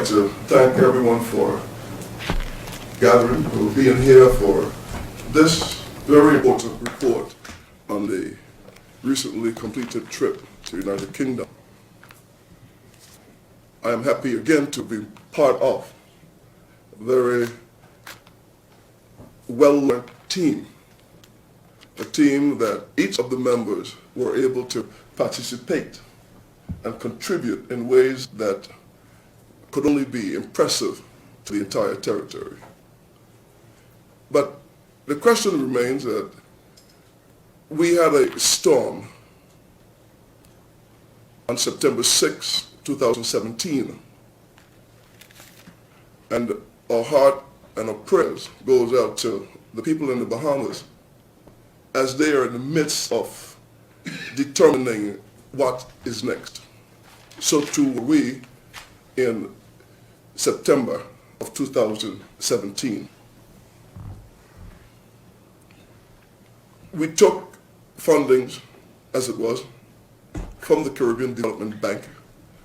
like to thank everyone for gathering, for being here for this very important report on the recently completed trip to the United Kingdom. I am happy again to be part of a very well-led team, a team that each of the members were able to participate and contribute in ways that could only be impressive to the entire territory. But the question remains that we had a storm on September 6, 2017, and our heart and our prayers goes out to the people in the Bahamas as they are in the midst of determining what is next. So too were we in September of 2017. We took fundings, as it was, from the Caribbean Development Bank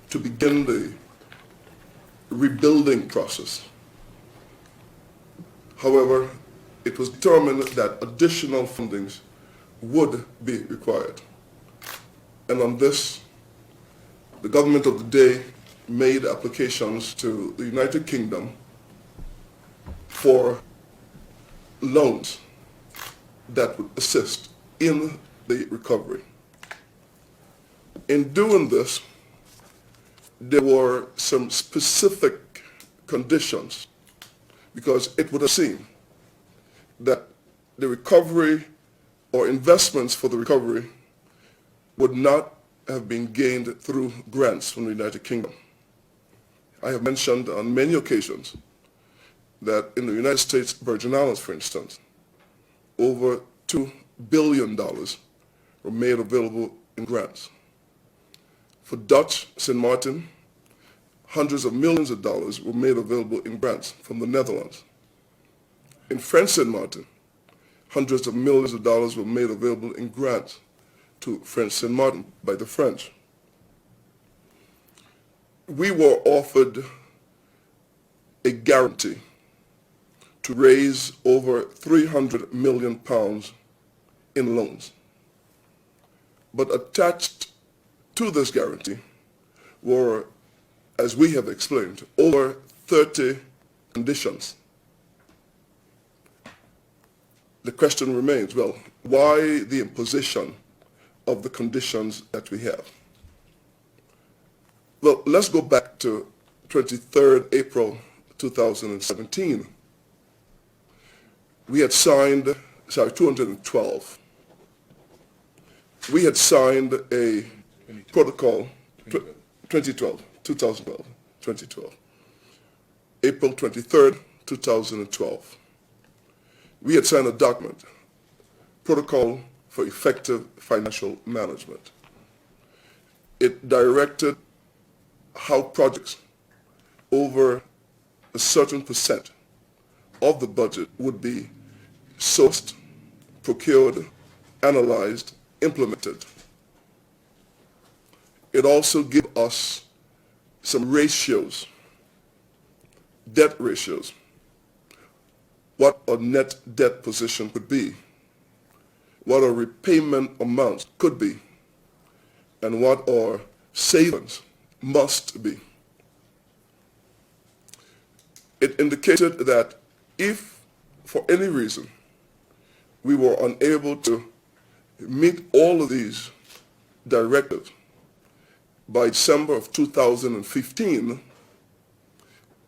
to begin the rebuilding process. However, it was determined that additional fundings would be required. And on this, the government of the day made applications to the United Kingdom for loans that would assist in the recovery. In doing this, there were some specific conditions, because it would have seemed that the recovery or investments for the recovery would not have been gained through grants from the United Kingdom. I have mentioned on many occasions that in the United States Virgin Islands, for instance, over $2 billion were made available in grants. For Dutch St. Martin, hundreds of millions of dollars were made available in grants from the Netherlands. In French St. Martin, hundreds of millions of dollars were made available in grants to French St. Martin by the French. We were offered a guarantee to raise over £300 million in loans. But attached to this guarantee were, as we have explained, over 30 conditions. The question remains, well, why the imposition of the conditions that we have? Well, let's go back to 23rd April 2017. We had signed, 2012. We had signed a protocol, 2012, April 23rd, 2012. We had signed a document, Protocol for Effective Financial Management. It directed how projects over a certain percent of the budget would be sourced, procured, analyzed, implemented. It also gave us some ratios, debt ratios, what our net debt position could be, what our repayment amounts could be, and what our savings must be. It indicated that if, for any reason, we were unable to meet all of these directives by December of 2015,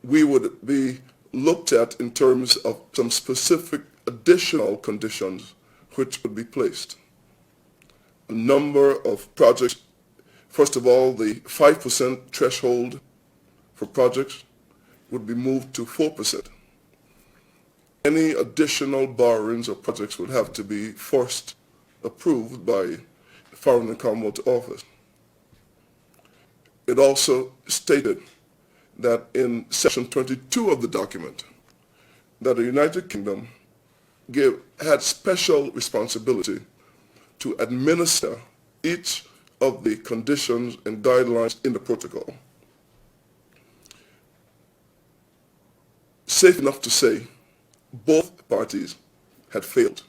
we would be looked at in terms of some specific additional conditions which would be placed. A number of projects, first of all, the 5% threshold for projects would be moved to 4%. Any additional borrowings or projects would have to be first approved by the Foreign and Commonwealth Office. It also stated that in section 22 of the document, that the United Kingdom had special responsibility to administer each of the conditions and guidelines in the protocol. safe enough to say both parties had failed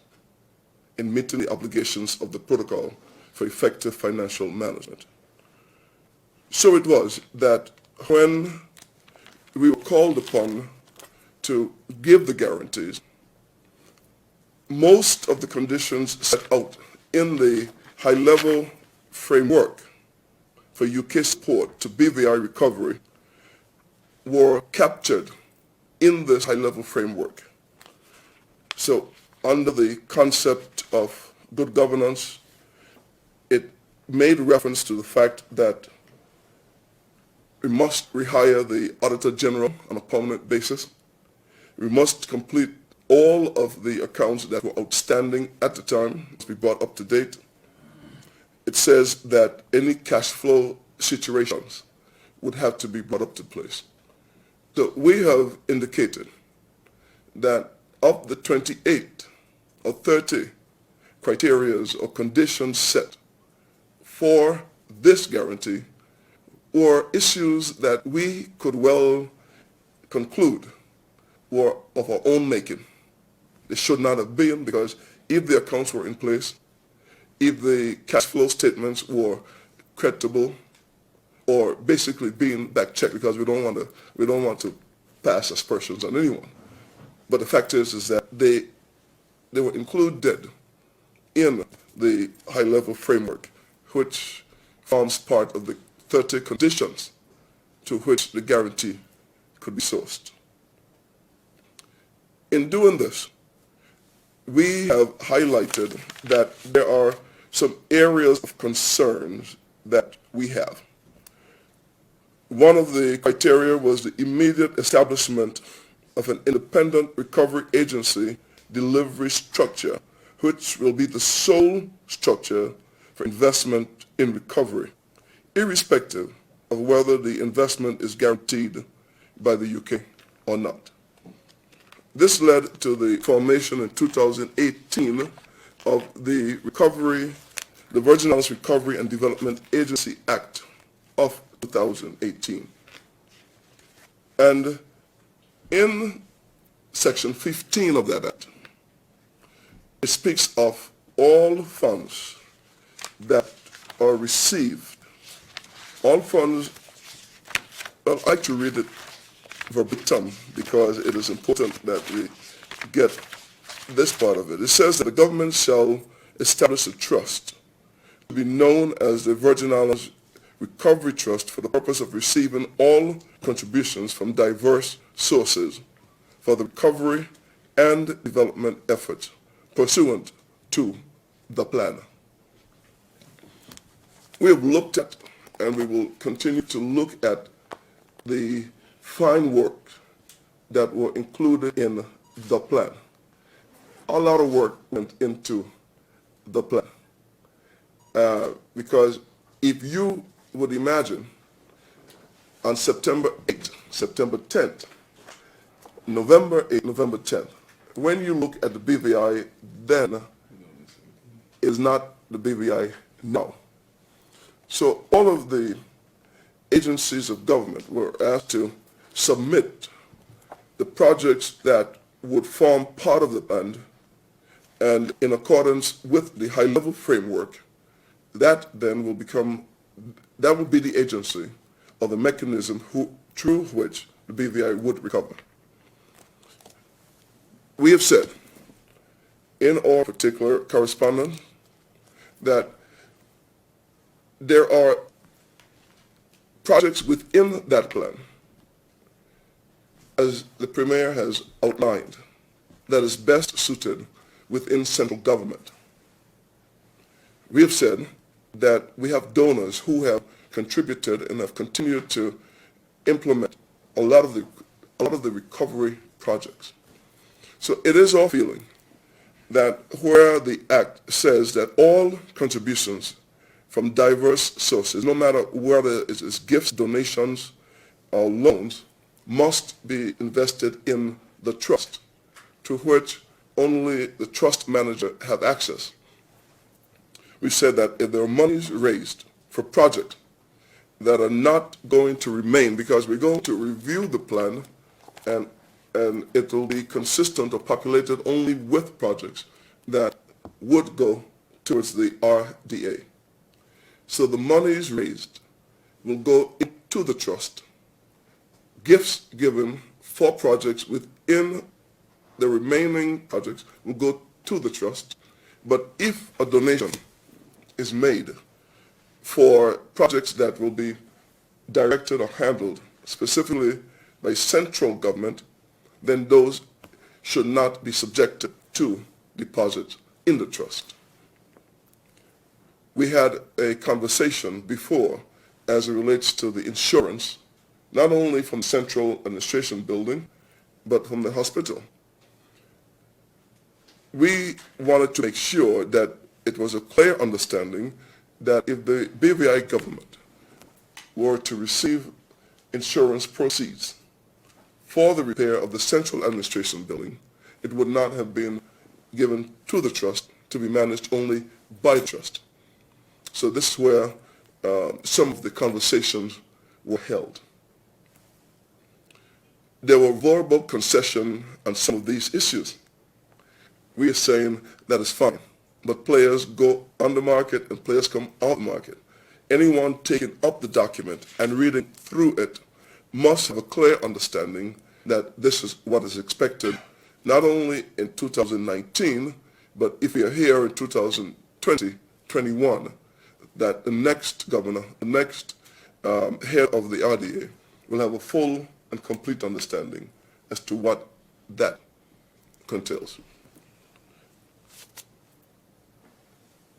in meeting the obligations of the protocol for effective financial management. So it was that when we were called upon to give the guarantees, most of the conditions set out in the high-level framework for UK support to BVI recovery were captured in this high-level framework. So under the concept of good governance, it made reference to the fact that we must rehire the Auditor General on a permanent basis. We must complete all of the accounts that were outstanding at the time, must be brought up to date. It says that any cash flow situations would have to be brought up to place. So we have indicated that of the 28 or 30 criterias or conditions set for this guarantee were issues that we could well conclude were of our own making. They should not have been, because if the accounts were in place, if the cash flow statements were creditable, or basically being back-checked, because we don't want to pass aspersions on anyone. But the fact is that they were included in the high-level framework, which forms part of the 30 conditions to which the guarantee could be sourced. In doing this, we have highlighted that there are some areas of concerns that we have. One of the criteria was the immediate establishment of an independent recovery agency delivery structure, which will be the sole structure for investment in recovery, irrespective of whether the investment is guaranteed by the UK or not. This led to the formation in 2018 of the Virgin Islands Recovery and Development Agency Act of 2018. And in section 15 of that act, it speaks of all funds that are received. All funds, well, I like to read it verbatim because it is important that we get this part of it. It says that the government shall establish a trust to be known as the Virgin Islands Recovery Trust for the purpose of receiving all contributions from diverse sources for the recovery and development efforts pursuant to the plan. We have looked at, and we will continue to look at, the fine work that were included in the plan. A lot of work went into the plan. Because if you would imagine on September 8th, September 10th, November 8th, November 10th, when you look at the BVI then, is not the BVI now. So all of the agencies of government were asked to submit the projects that would form part of the plan, and in accordance with the high-level framework, that then will become, that will be the agency or the mechanism through which the BVI would recover. We have said in our particular correspondence that there are projects within that plan, as the Premier has outlined, that is best suited within central government. We have said that we have donors who have contributed and have continued to implement a lot of the recovery projects. So it is our feeling that where the Act says that all contributions from diverse sources, no matter whether it is gifts, donations, or loans, must be invested in the trust, to which only the trust manager have access. We said that if there are monies raised for projects that are not going to remain, because we're going to review the plan, and and it will be consistent or populated only with projects that would go towards the RDA. So the monies raised will go into the trust. Gifts given for projects within the remaining projects will go to the trust. But if a donation is made for projects that will be directed or handled specifically by central government, then those should not be subjected to deposits in the trust. We had a conversation before as it relates to the insurance, not only from the central administration building, but from the hospital. We wanted to make sure that it was a clear understanding that if the BVI government were to receive insurance proceeds for the repair of the central administration building, it would not have been given to the trust to be managed only by the trust. So this is where some of the conversations were held. There were verbal concessions on some of these issues. We are saying that is fine, but players go on the market and players come out the market. Anyone taking up the document and reading through it must have a clear understanding that this is what is expected, not only in 2019, but if we are here in 2020, 21, that the next governor, the next head of the RDA will have a full and complete understanding as to what that entails.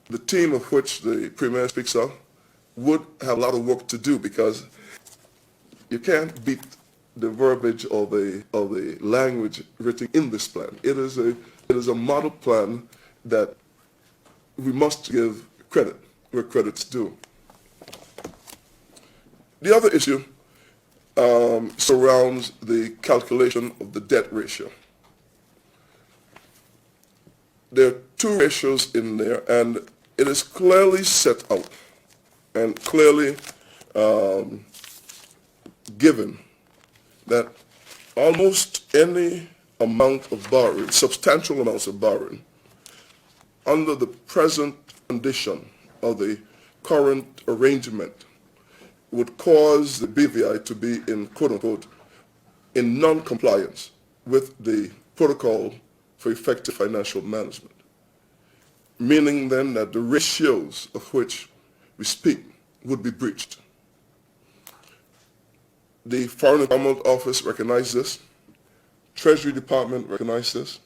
The team of which the Premier speaks of would have a lot of work to do, because you can't beat the verbiage or the language written in this plan. It is a model plan that we must give credit where credit's due. The other issue surrounds the calculation of the debt ratio. There are two ratios in there, and it is clearly set out and clearly given that almost any amount of borrowing, substantial amounts of borrowing, under the present condition of the current arrangement, would cause the BVI to be in, quote-unquote, in non-compliance with the protocol for effective financial management, meaning then that the ratios of which we speak would be breached. The Foreign Endowment Office recognized this, Treasury Department recognized this,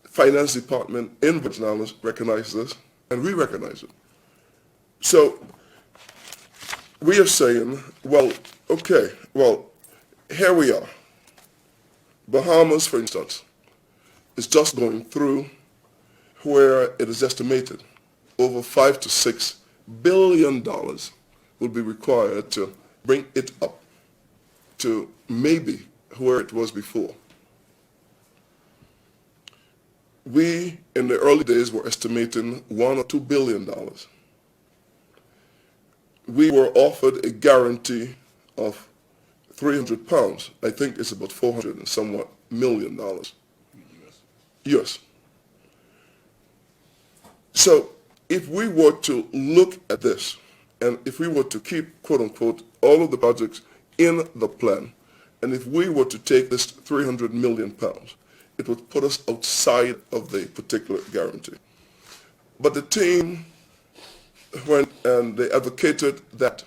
Finance Department in Virgin Islands recognized this, and we recognize it. So we are saying, well, okay, well, here we are. Bahamas, for instance, is just going through where it is estimated over $5 to $6 billion will be required to bring it up to maybe where it was before. We, in the early days, were estimating $1 or $2 billion. We were offered a guarantee of £300. I think it's about 400 and somewhat million dollars. US. So if we were to look at this, and if we were to keep, quote unquote, all of the projects in the plan, and if we were to take this 300 million pounds, it would put us outside of the particular guarantee. But the team went and they advocated that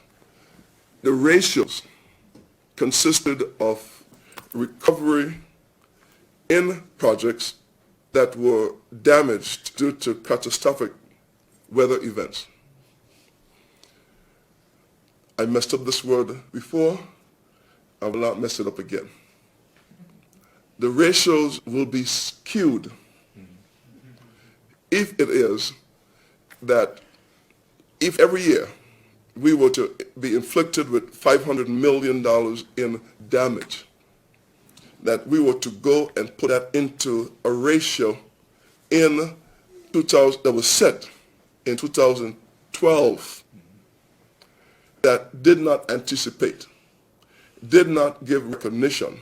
the ratios consisted of recovery in projects that were damaged due to catastrophic weather events. I messed up this word before. I will not mess it up again. The ratios will be skewed if it is that if every year we were to be inflicted with $500 million in damage, that we were to go and put that into a ratio in 2000 that was set in 2012 that did not anticipate, did not give recognition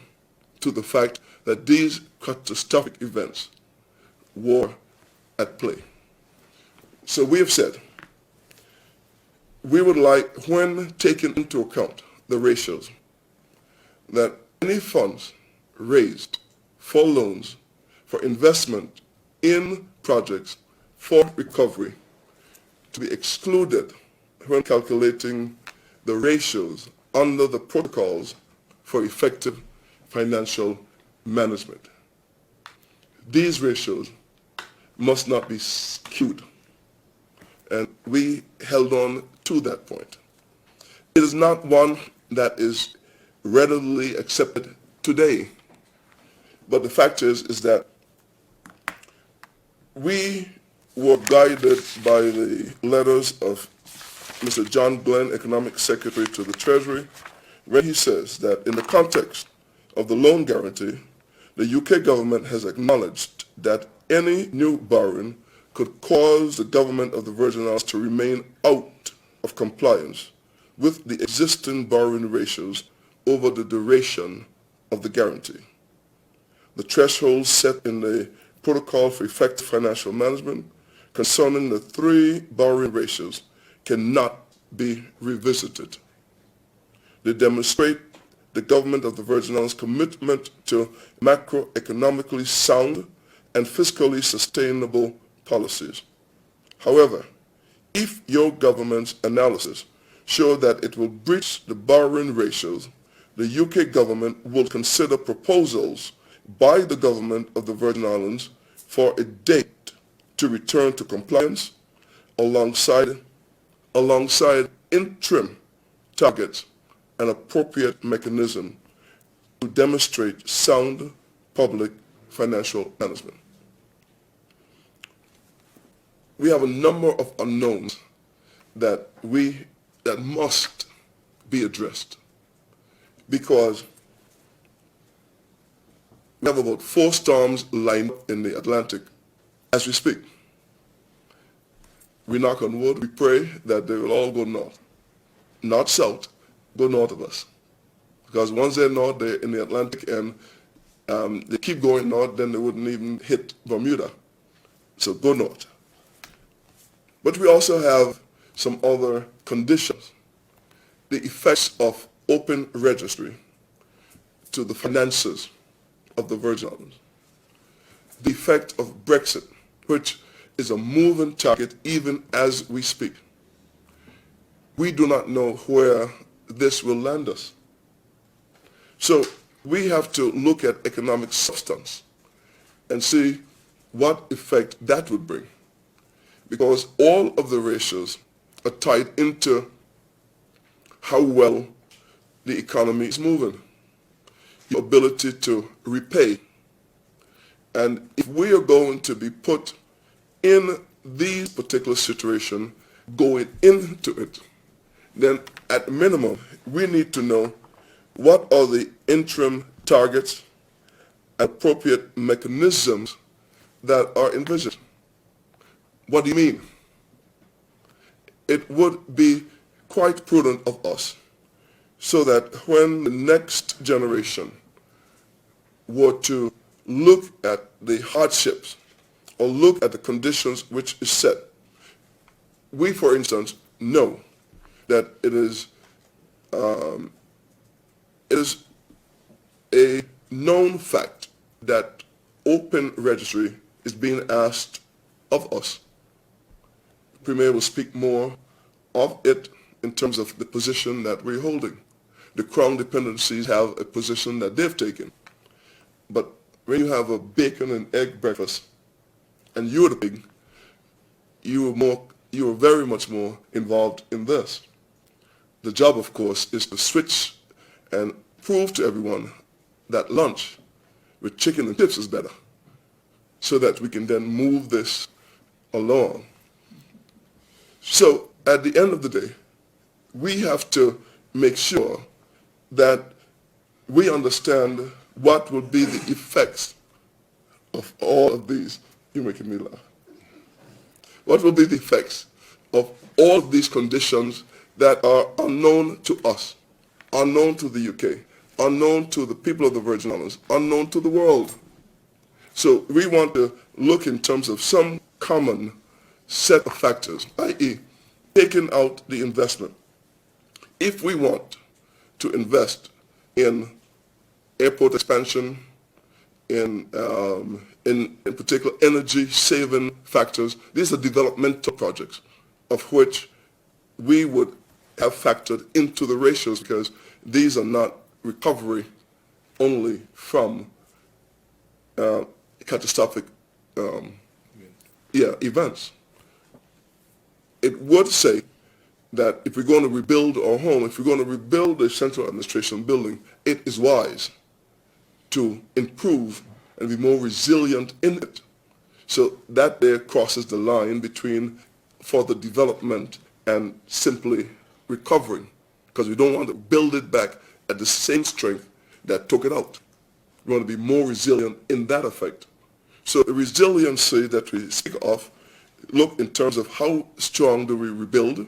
to the fact that these catastrophic events were at play. So we have said we would like, when taking into account the ratios, that any funds raised for loans for investment in projects for recovery to be excluded when calculating the ratios under the protocols for effective financial management. These ratios must not be skewed, and we held on to that point. It is not one that is readily accepted today, but the fact is that we were guided by the letters of Mr. John Glenn, Economic Secretary to the Treasury, where he says that in the context of the loan guarantee, the UK government has acknowledged that any new borrowing could cause the government of the Virgin Islands to remain out of compliance with the existing borrowing ratios over the duration of the guarantee. The thresholds set in the Protocol for Effective Financial Management concerning the three borrowing ratios cannot be revisited. They demonstrate the government of the Virgin Islands' commitment to macroeconomically sound and fiscally sustainable policies. However, if your government's analysis shows that it will breach the borrowing ratios, the UK government will consider proposals by the government of the Virgin Islands for a date to return to compliance alongside interim targets and appropriate mechanism to demonstrate sound public financial management. We have a number of unknowns that must be addressed, because we have about 4 storms lined up in the Atlantic as we speak. We knock on wood, we pray that they will all go north. Not south, go north of us. Because once they're north, they're in the Atlantic, and they keep going north, then they wouldn't even hit Bermuda. So go north. But we also have some other conditions. The effects of open registry to the finances of the Virgin Islands. The effect of Brexit, which is a moving target even as we speak. We do not know where this will land us. So we have to look at economic substance and see what effect that would bring, because all of the ratios are tied into how well the economy is moving, your ability to repay. And if we are going to be put in these particular situation going into it, then at minimum we need to know what are the interim targets, appropriate mechanisms that are envisioned. What do you mean? It would be quite prudent of us, so that when the next generation were to look at the hardships or look at the conditions which is set, we, for instance, know that it is a known fact that open registry is being asked of us. The Premier will speak more of it in terms of the position that we're holding. The Crown dependencies have a position that they've taken. But when you have a bacon and egg breakfast and you're the pig, you are very much more involved in this. The job, of course, is to switch and prove to everyone that lunch with chicken and chips is better, so that we can then move this along. So at the end of the day, we have to make sure that we understand what will be the effects of all of these. You're making me laugh. What will be the effects of all of these conditions that are unknown to us, unknown to the UK, unknown to the people of the Virgin Islands, unknown to the world. So we want to look in terms of some common set of factors, i.e., taking out the investment. If we want to invest in airport expansion, in particular energy-saving factors, these are developmental projects of which we would have factored into the ratios because these are not recovery only from catastrophic events. It would say that if we're going to rebuild our home, if we're going to rebuild the central administration building, it is wise to improve and be more resilient in it. So that there crosses the line between further development and simply recovering, because we don't want to build it back at the same strength that took it out. We want to be more resilient in that effect. So the resiliency that we speak of, look in terms of how strong do we rebuild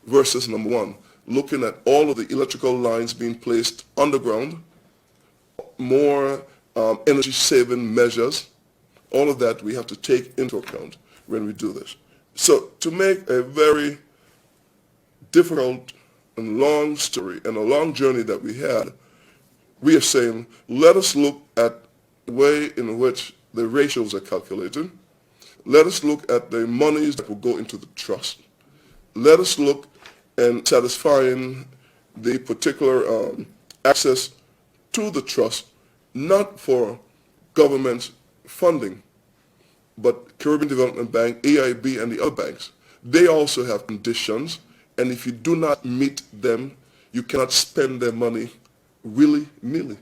versus number one, looking at all of the electrical lines being placed underground, more energy-saving measures, all of that we have to take into account when we do this. So to make a very difficult and long story and a long journey that we had, we are saying, let us look at the way in which the ratios are calculated. Let us look at the monies that will go into the trust. Let us look and satisfying the particular access to the trust, not for government funding, but Caribbean Development Bank, AIB, and the other banks. They also have conditions, and if you do not meet them, you cannot spend their money willy-nilly.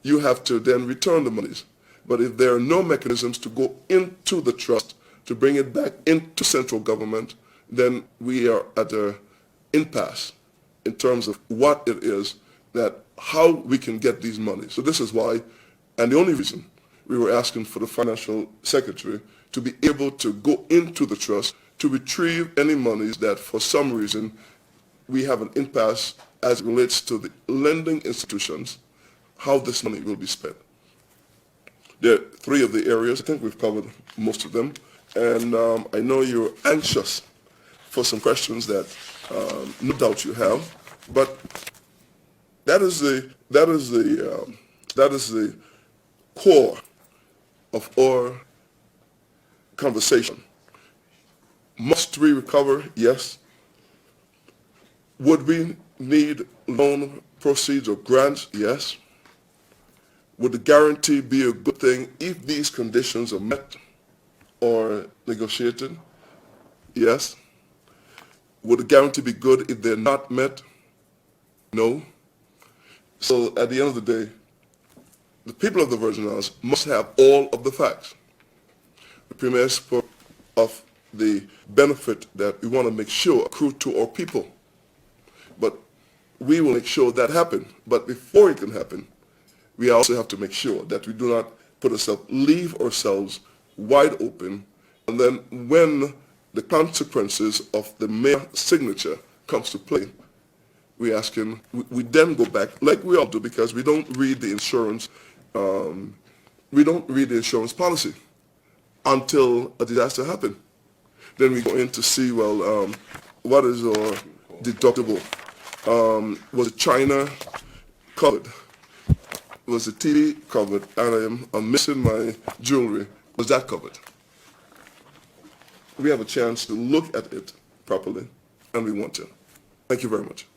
You have to then return the monies. But if there are no mechanisms to go into the trust, to bring it back into central government, then we are at an impasse in terms of what it is that, how we can get these monies. So this is why, and the only reason, we were asking for the financial secretary to be able to go into the trust to retrieve any monies that for some reason we have an impasse as it relates to the lending institutions, how this money will be spent. There are three of the areas. I think we've covered most of them. And I know you're anxious for some questions that no doubt you have. But that is the core of our conversation. Must we recover? Yes. Would we need loan proceeds or grants? Yes. Would the guarantee be a good thing if these conditions are met or negotiated? Yes. Would the guarantee be good if they're not met? No. So at the end of the day, the people of the Virgin Islands must have all of the facts. The Premier spoke of the benefit that we want to make sure accrue to our people. But we will make sure that happens. But before it can happen, we also have to make sure that we do not leave ourselves wide open, and then when the consequences of the mere signature comes to play, we then go back, like we all do, because we don't read the insurance, policy until a disaster happens. Then we go in to see, well, what is our deductible? Was it China covered? Was the TV covered? And I'm missing my jewelry. Was that covered? We have a chance to look at it properly, and we want to. Thank you very much.